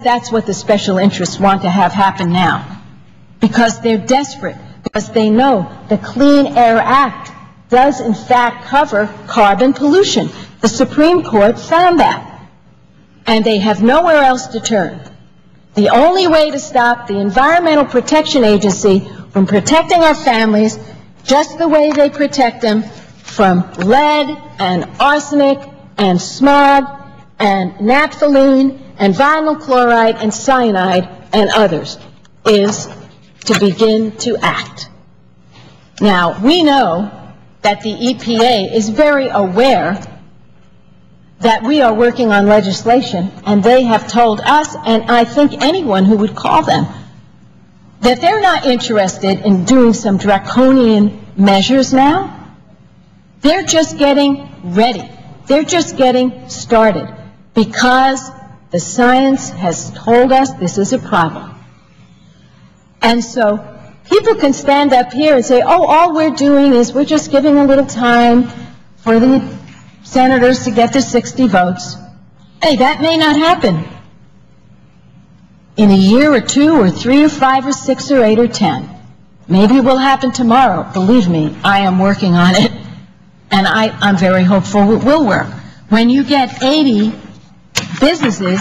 that's what the special interests want to have happen now, because they're desperate, because they know the Clean Air Act does in fact cover carbon pollution. The Supreme Court found that, and they have nowhere else to turn. The only way to stop the Environmental Protection Agency from protecting our families just the way they protect them from lead and arsenic and smog and naphthalene and vinyl chloride and cyanide and others is to begin to act. Now, we know that the EPA is very aware that we are working on legislation, and they have told us, and I think anyone who would call them, that they're not interested in doing some draconian measures now. They're just getting ready. They're just getting started because the science has told us this is a problem. And so people can stand up here and say, oh, all we're doing is we're just giving a little time for the senators to get their 60 votes. Hey, that may not happen in a year or two or 3 or 5 or 6 or 8 or 10. Maybe it will happen tomorrow. Believe me, I am working on it, and I'm very hopeful it will work. When you get 80 businesses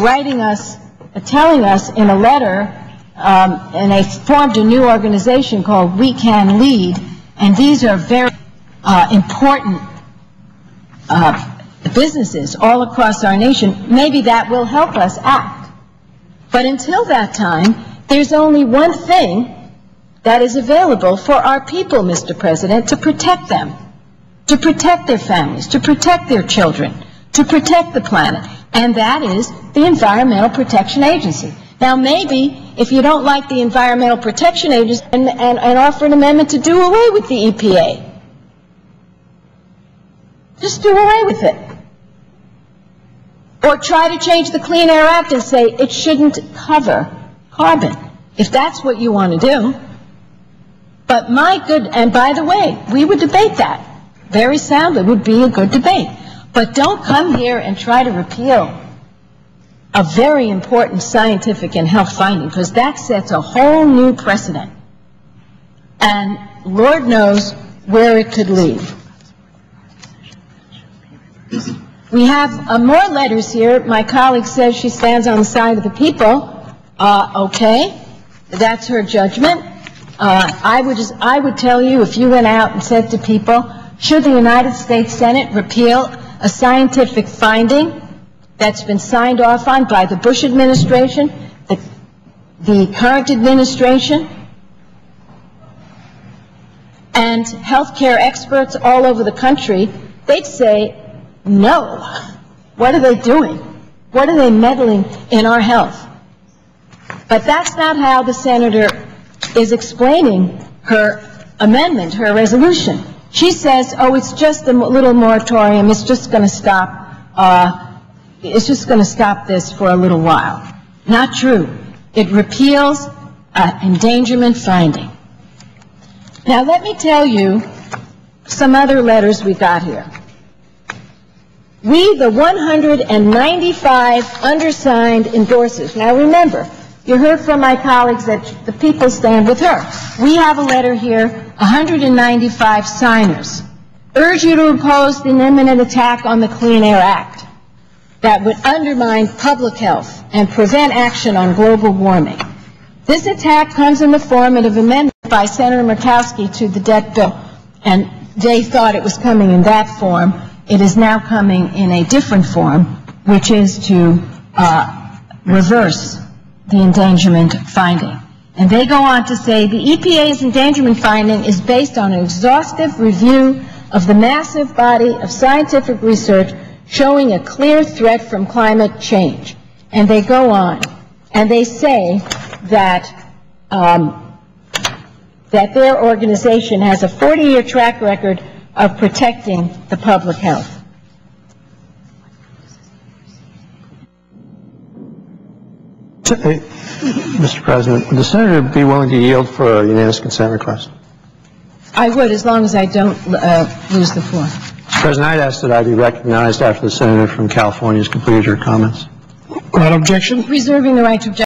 writing us, telling us in a letter, and they formed a new organization called We Can Lead, and these are very important businesses all across our nation, maybe that will help us act. But until that time, there's only one thing that is available for our people, Mr. President, to protect them, to protect their families, to protect their children, to protect the planet, and that is the Environmental Protection Agency. Now, maybe if you don't like the Environmental Protection Agency and offer an amendment to do away with the EPA, just do away with it. Or try to change the Clean Air Act and say it shouldn't cover carbon, if that's what you want to do. But and by the way, we would debate that very soundly. It would be a good debate. But don't come here and try to repeal a very important scientific and health finding, because that sets a whole new precedent. And Lord knows where it could lead. We have more letters here. My colleague says she stands on the side of the people. Okay, that's her judgment. I would tell you, if you went out and said to people, should the United States Senate repeal a scientific finding that's been signed off on by the Bush administration, the current administration, and healthcare experts all over the country, they'd say, no. What are they doing? What are they meddling in our health? But that's not how the senator is explaining her amendment, her resolution. She says, oh, it's just a little moratorium. It's just going to stop. It's just going to stop this for a little while. Not true. It repeals endangerment finding. Now, let me tell you some other letters we got here. We, the 195 undersigned endorsers. Now, remember, you heard from my colleagues that the people stand with her. We have a letter here, 195 signers. Urge you to oppose the imminent attack on the Clean Air Act that would undermine public health and prevent action on global warming. This attack comes in the form of an amendment by Senator Murkowski to the debt bill, and they thought it was coming in that form. It is now coming in a different form, which is to reverse the endangerment finding. And they go on to say the EPA's endangerment finding is based on an exhaustive review of the massive body of scientific research showing a clear threat from climate change. And they go on, and they say that that their organization has a 40-year track record of protecting the public health. Mr. President, would the senator be willing to yield for a unanimous consent request? I would, as long as I don't lose the floor. Mr. President, I'd ask that I be recognized after the senator from California has completed her comments. Without objection? reserving the right to object.